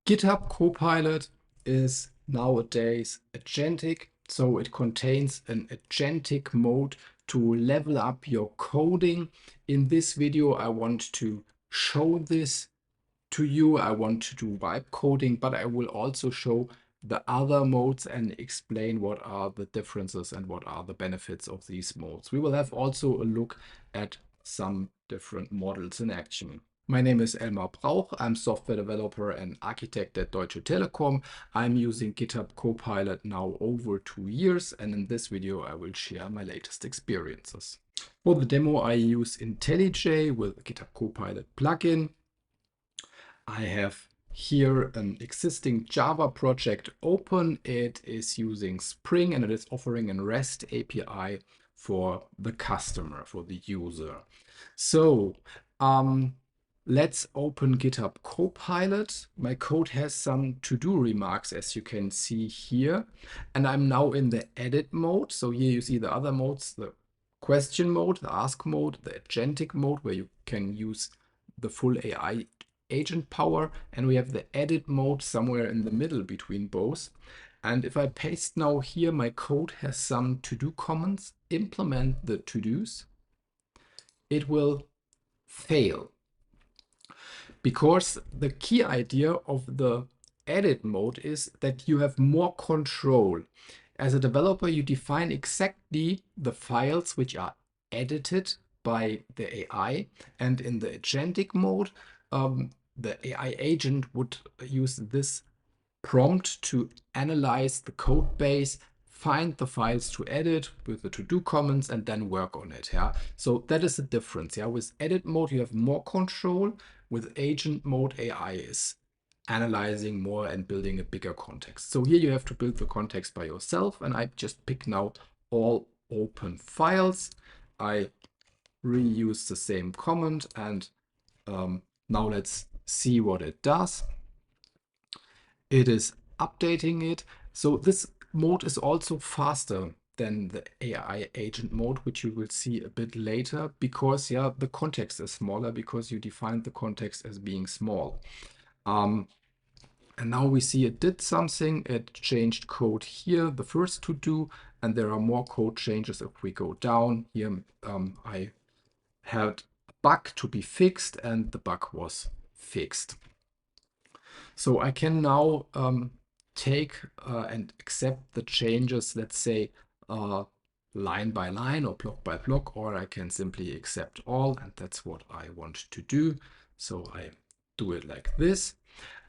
GitHub Copilot is nowadays agentic, so it contains an agentic mode to level up your coding. In this video, I want to show this to you. I want to do vibe coding, but I will also show the other modes and explain what are the differences and what are the benefits of these modes. We will have also a look at some different models in action. My name is Elmar Brauch. I'm software developer and architect at Deutsche Telekom. I'm using GitHub Copilot now over 2 years, and in this video I will share my latest experiences. For the demo, I use IntelliJ with GitHub Copilot plugin. I have here an existing Java project open. It is using Spring and it is offering a REST API for the customer, for the user. So let's open GitHub Copilot. My code has some to-do remarks, as you can see here. And I'm now in the edit mode. So here you see the other modes, the question mode, the ask mode, the agentic mode, where you can use the full AI agent power. And we have the edit mode somewhere in the middle between both. And if I paste now here, my code has some to-do comments, implement the to-dos. It will fail, because the key idea of the edit mode is that you have more control. As a developer, you define exactly the files which are edited by the AI, and in the agentic mode, the AI agent would use this prompt to analyze the code base, find the files to edit with the to-do comments, and then work on it. Yeah, so that is the difference. Yeah, with edit mode you have more control. With agent mode, AI is analyzing more and building a bigger context. So here you have to build the context by yourself, and I just pick now all open files. I reuse the same comment, and now let's see what it does. It is updating it. So this mode is also faster than the AI agent mode, which you will see a bit later, because yeah, the context is smaller, because you defined the context as being small. And now we see it did something. It changed code here, the first to do, and there are more code changes if we go down here. I had a bug to be fixed, and the bug was fixed. So I can now take and accept the changes, let's say line by line or block by block, or I can simply accept all, and that's what I want to do. So I do it like this.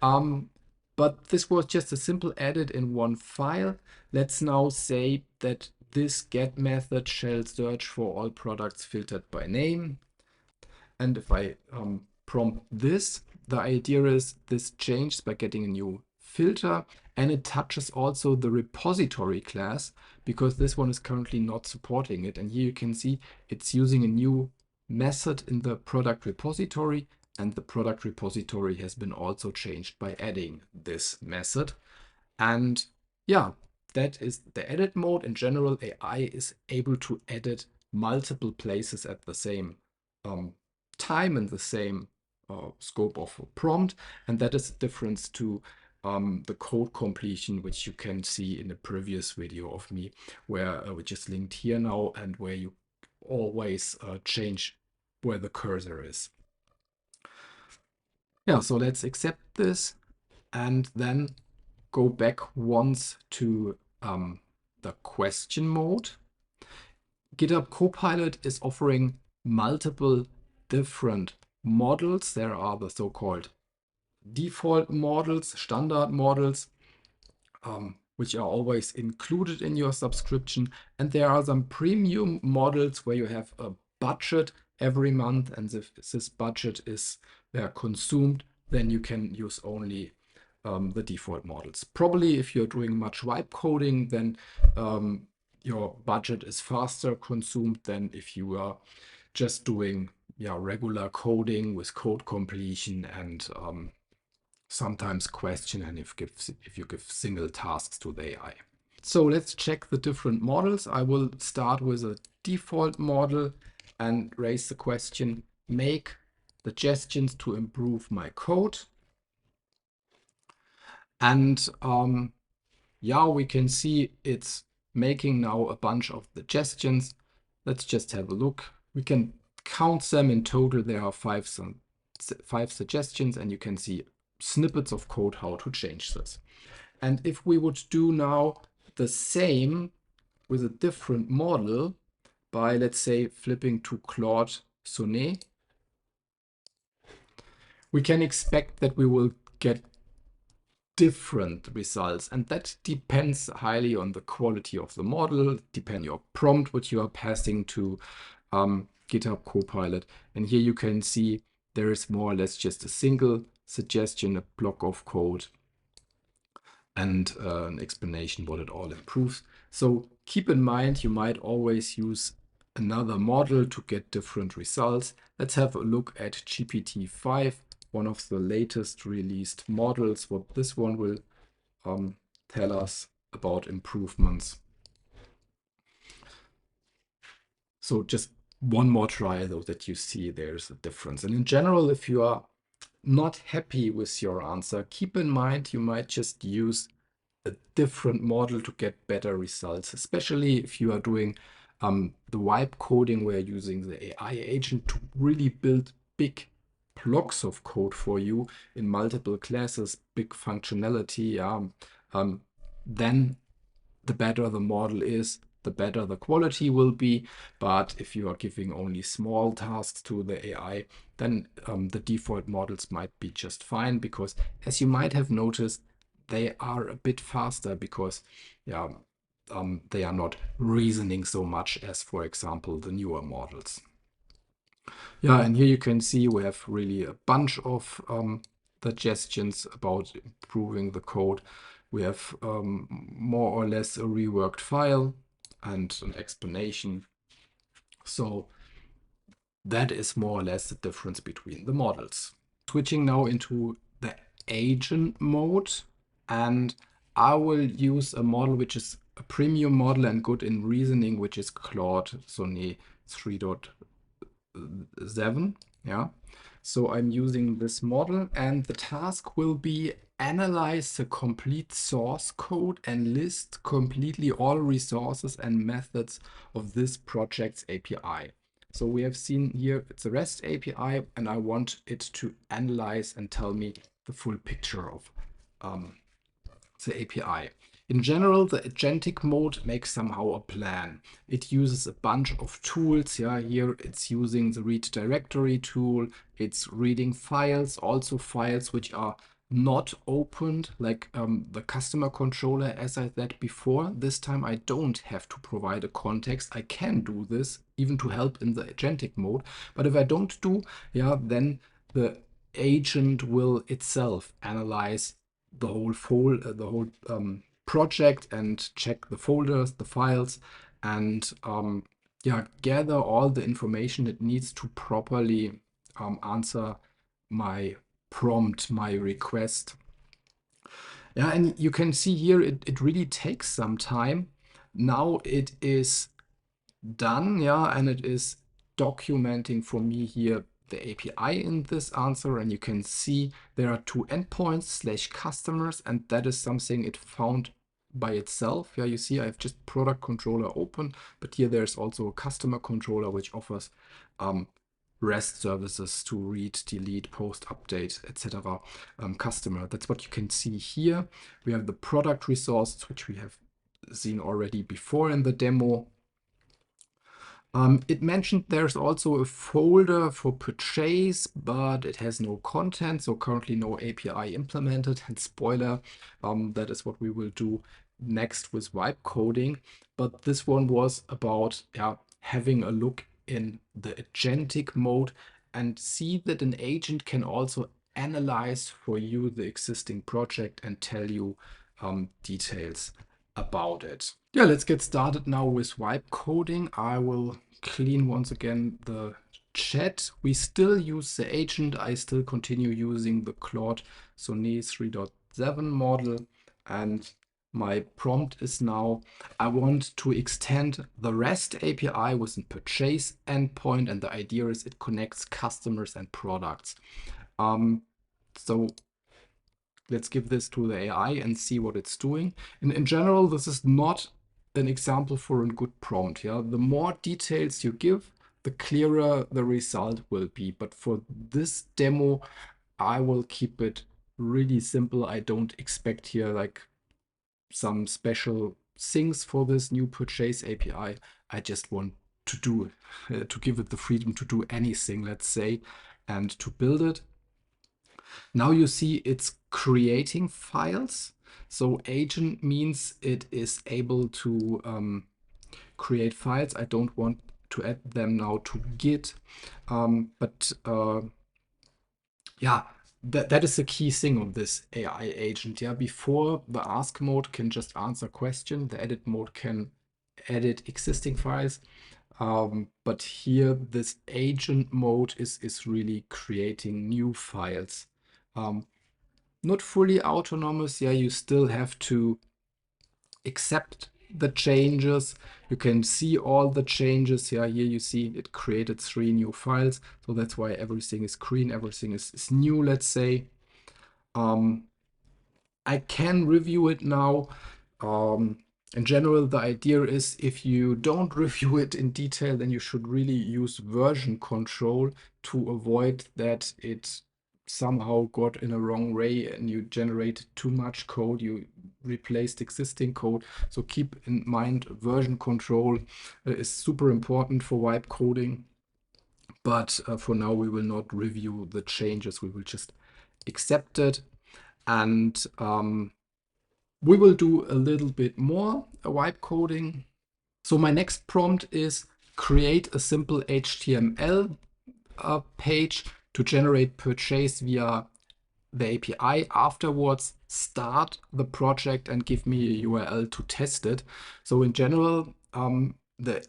But this was just a simple edit in one file. Let's now say that this get method shall search for all products filtered by name. And if I prompt this, the idea is this changes by getting a new filter, and it touches also the repository class, because this one is currently not supporting it. And here you can see it's using a new method in the product repository, and the product repository has been also changed by adding this method. And yeah, that is the edit mode. In general, AI is able to edit multiple places at the same time and the same scope of a prompt, and that is the difference to the code completion, which you can see in a previous video of me, where which is linked here now, and where you always change where the cursor is. Yeah, so let's accept this and then go back once to the question mode. GitHub Copilot is offering multiple different models. There are the so-called default models, standard models, which are always included in your subscription. And there are some premium models where you have a budget every month, and if this budget is consumed, then you can use only the default models. Probably if you're doing much vibe coding, then your budget is faster consumed than if you are just doing regular coding with code completion and sometimes question, and if you give single tasks to the AI. So let's check the different models. I will start with a default model and raise the question, make suggestions to improve my code. And yeah, we can see it's making now a bunch of suggestions. Let's just have a look. We can count them. In total, there are five suggestions, and you can see snippets of code how to change this. And if we would do now the same with a different model by, let's say, flipping to Claude Sonnet, we can expect that we will get different results, and that depends highly on the quality of the model, depends on your prompt which you are passing to GitHub Copilot. And here you can see there is more or less just a single suggestion, a block of code, and an explanation what it all improves. So keep in mind, you might always use another model to get different results. Let's have a look at GPT-5, one of the latest released models, what this one will tell us about improvements. So just one more try though that you see there's a difference. And in general, if you are not happy with your answer, keep in mind you might just use a different model to get better results, especially if you are doing the wipe coding where you're using the AI agent to really build big blocks of code for you in multiple classes, big functionality. Then the better the model is, the better the quality will be. But if you are giving only small tasks to the AI, then the default models might be just fine, because as you might have noticed, they are a bit faster because they are not reasoning so much as, for example, the newer models. Yeah, and here you can see we have really a bunch of suggestions about improving the code. We have more or less a reworked file and an explanation. So that is more or less the difference between the models. Switching now into the agent mode, and I will use a model which is a premium model and good in reasoning, which is Claude Sonnet 3.7. Yeah. So I'm using this model, and the task will be analyze the complete source code and list completely all resources and methods of this project's API. So we have seen here it's a REST API, and I want it to analyze and tell me the full picture of the API. In general, the agentic mode makes somehow a plan. It uses a bunch of tools. Yeah, here it's using the read directory tool. It's reading files, also files which are not opened, like the customer controller, as I said before. This time I don't have to provide a context. I can do this even to help in the agentic mode. But if I don't do, then the agent will itself analyze the whole project and check the folders, the files, and gather all the information it needs to properly answer my prompt, my request. Yeah, and you can see here it really takes some time. Now it is done, and it is documenting for me here the API in this answer, and you can see there are two endpoints /customers, and that is something it found by itself. Yeah, you see I have just product controller open, but here there's also a customer controller which offers REST services to read, delete, post, update, etc. Customer. That's what you can see here. We have the product resources, which we have seen already before in the demo. It mentioned there's also a folder for purchase, but it has no content, so currently no API implemented. And spoiler, that is what we will do next with wipe coding. But this one was about having a look in the agentic mode and see that an agent can also analyze for you the existing project and tell you details about it. Yeah, let's get started now with wipe coding. I will clean once again the chat. We still use the agent. I still continue using the Claude Sonnet 3.7 model. And my prompt is now, I want to extend the REST API with a purchase endpoint. And the idea is it connects customers and products. So let's give this to the AI and see what it's doing. In general, this is not an example for a good prompt. Yeah, the more details you give, the clearer the result will be. But for this demo, I will keep it really simple. I don't expect here like some special things for this new purchase API. I just want to do to give it the freedom to do anything, let's say, and to build it. Now you see it's creating files. So agent means it is able to create files. I don't want to add them now to Git, but yeah, that is the key thing of this AI agent. Yeah, before the ask mode can just answer question, the edit mode can edit existing files. But here this agent mode is really creating new files. Not fully autonomous. Yeah, you still have to accept the changes. You can see all the changes. Yeah, here you see it created 3 new files. So that's why everything is green, everything is new, let's say. I can review it now. In general, the idea is if you don't review it in detail, then you should really use version control to avoid that it somehow got in a wrong way and you generated too much code, you replaced existing code. So keep in mind version control is super important for wipe coding. But for now, we will not review the changes. We will just accept it. And we will do a little bit more wipe coding. So my next prompt is create a simple HTML page to generate purchase via the API. Afterwards, start the project and give me a URL to test it. So in general, the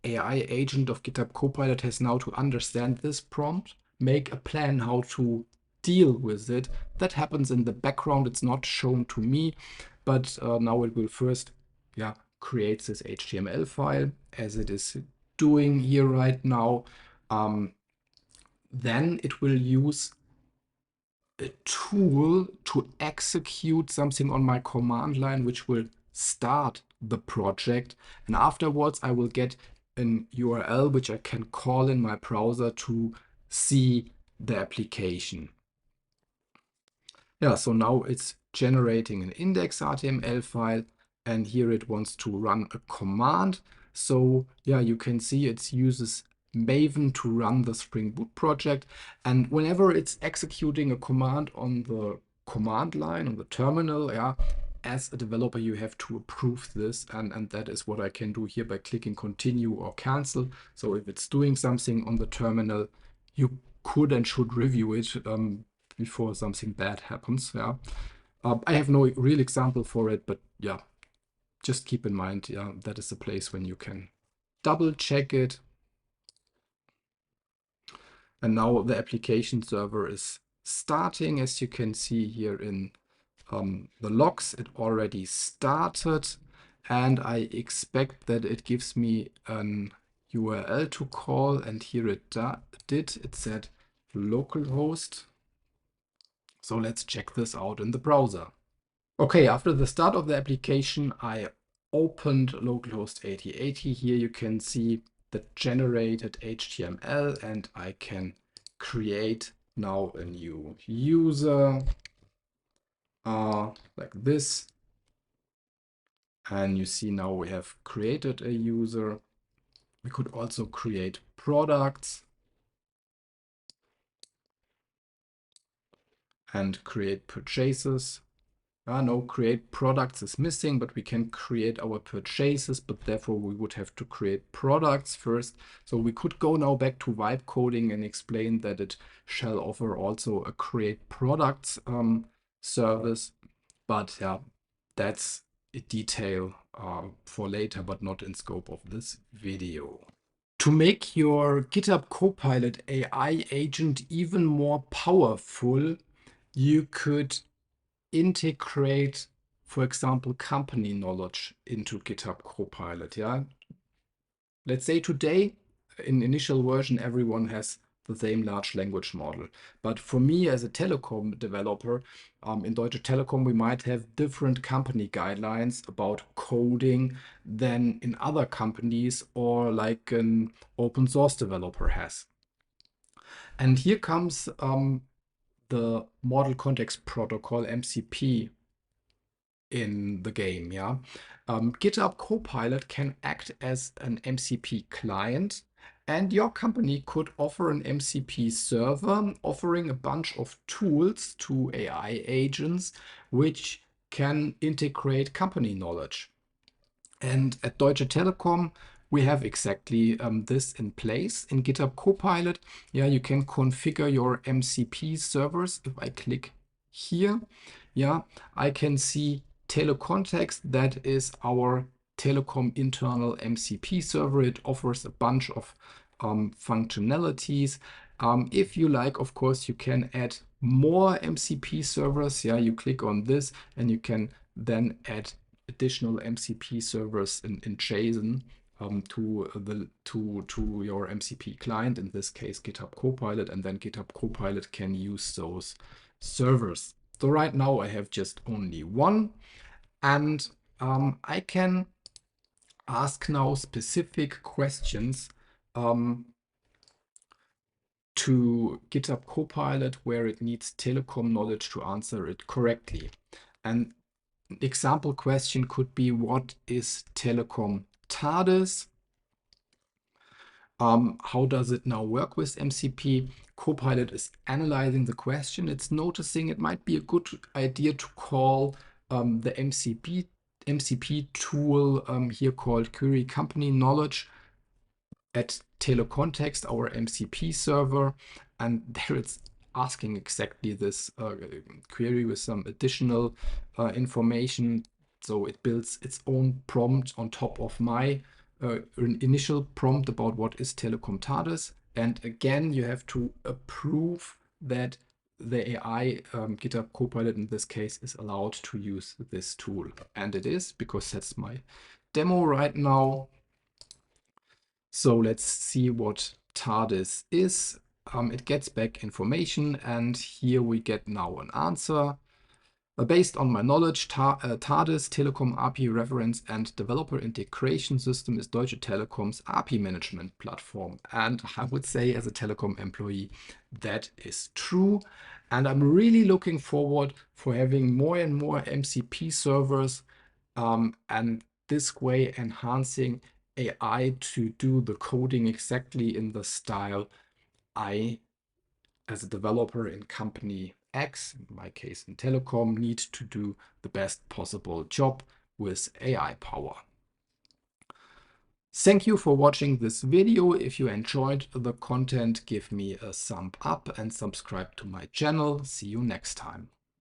AI agent of GitHub Copilot has now to understand this prompt, make a plan how to deal with it. That happens in the background. It's not shown to me, but now it will first create this HTML file as it is doing here right now. Then it will use a tool to execute something on my command line, which will start the project. And afterwards, I will get an URL, which I can call in my browser to see the application. Yeah, so now it's generating an index.html file, and here it wants to run a command. So yeah, you can see it uses Maven to run the Spring Boot project. And whenever it's executing a command on the command line, on the terminal, yeah, as a developer, you have to approve this. And that is what I can do here by clicking continue or cancel. So if it's doing something on the terminal, you could and should review it before something bad happens. Yeah, I have no real example for it, but yeah, just keep in mind, yeah, that is a place when you can double check it. And now the application server is starting, as you can see here in the logs. It already started, and I expect that it gives me an URL to call, and here it did. It said localhost. So let's check this out in the browser. Okay, after the start of the application, I opened localhost 8080. Here you can see the generated HTML, and I can create now a new user like this. And you see now we have created a user. We could also create products and create purchases. No, create products is missing, but we can create our purchases, but therefore we would have to create products first. So we could go now back to vibe coding and explain that it shall offer also a create products service. But yeah, that's a detail for later, but not in scope of this video. To make your GitHub Copilot AI agent even more powerful, you could integrate, for example, company knowledge into GitHub Copilot. Yeah, let's say today in initial version everyone has the same large language model. But for me as a telecom developer, in Deutsche Telekom, we might have different company guidelines about coding than in other companies or like an open source developer has. And here comes the Model Context Protocol, MCP, in the game. Yeah, GitHub Copilot can act as an MCP client, and your company could offer an MCP server offering a bunch of tools to AI agents which can integrate company knowledge. And at Deutsche Telekom, we have exactly this in place in GitHub Copilot. Yeah, you can configure your MCP servers. If I click here, yeah, I can see telecontext. That is our telecom internal MCP server. It offers a bunch of functionalities. If you like, of course, you can add more MCP servers. Yeah, you click on this and you can then add additional MCP servers in JSON to your MCP client, in this case GitHub Copilot, and then GitHub Copilot can use those servers. So right now I have just only one, and I can ask now specific questions to GitHub Copilot where it needs telecom knowledge to answer it correctly. And example question could be, what is telecom TARDIS? How does it now work with MCP? Copilot is analyzing the question. It's noticing it might be a good idea to call the MCP tool here called Query Company Knowledge at telecontext, our MCP server, and there it's asking exactly this query with some additional information. So it builds its own prompt on top of my initial prompt about what is telecom TARDIS. And again, you have to approve that the AI GitHub Copilot in this case is allowed to use this tool. And it is, because that's my demo right now. So let's see what TARDIS is. It gets back information, and here we get now an answer. Based on my knowledge, TARDIS, Telecom API Reference and Developer Integration System, is Deutsche Telekom's API management platform. And I would say, as a telecom employee, that is true. And I'm really looking forward for having more and more MCP servers, and this way enhancing AI to do the coding exactly in the style I, as a developer in company X, in my case in telecom, need to do the best possible job with AI power. Thank you for watching this video. If you enjoyed the content, give me a thumb up and subscribe to my channel. See you next time.